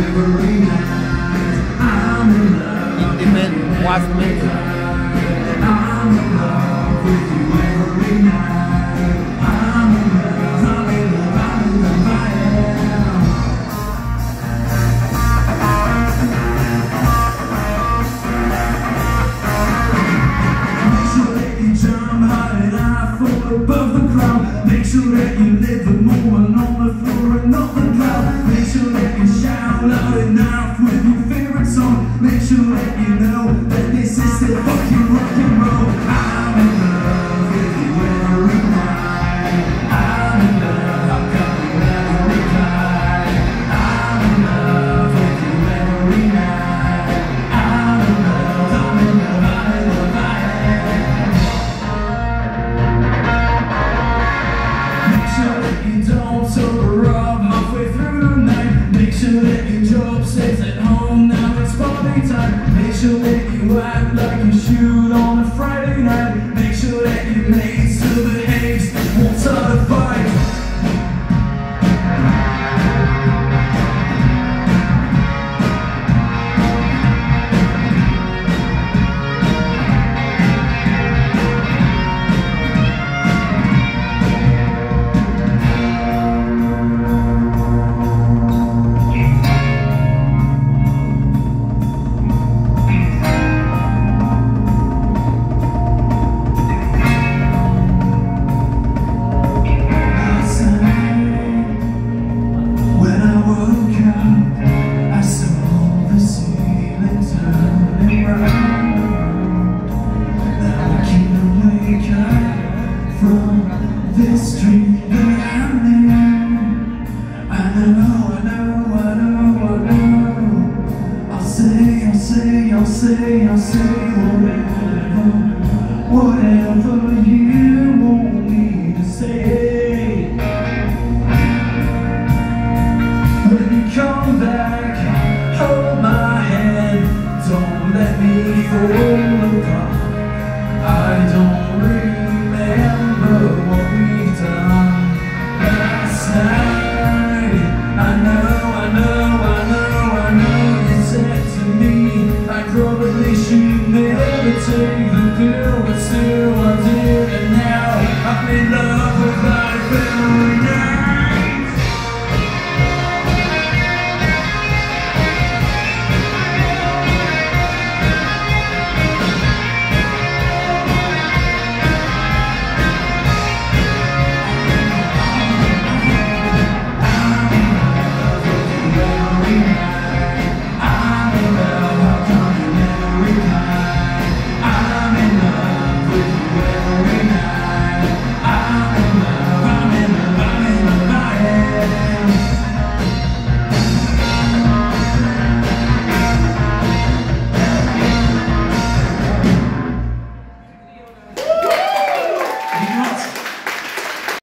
every night. I'm in love with you every night. I'm in love with you every night. I'm in love, I'm in love, I'm in love, I am. Make sure that you jump high and high from above the crowd. Make sure that you live the moment on the floor and not the cloud. Make sure that you shout loud enough with your favorite song. Make sure that you know that this is still fucking rock and roll. I'm in love with you every night. I'm in love, how come you never reply? I'm in love with you every night. I'm in love, I'm in love, I'm in love, I am. Make sure that you don't sober up halfway through the night. Make sure that your job stays at home, now it's party time. Make sure that you act like you shoot on a Friday night. Make sure that your mate still behaves, won't start a fight. This dream that I'm in, I know, I'll say whatever you want me to say. When you come back, hold my hand, don't let me fall apart. I don't remember what we've done last night. I know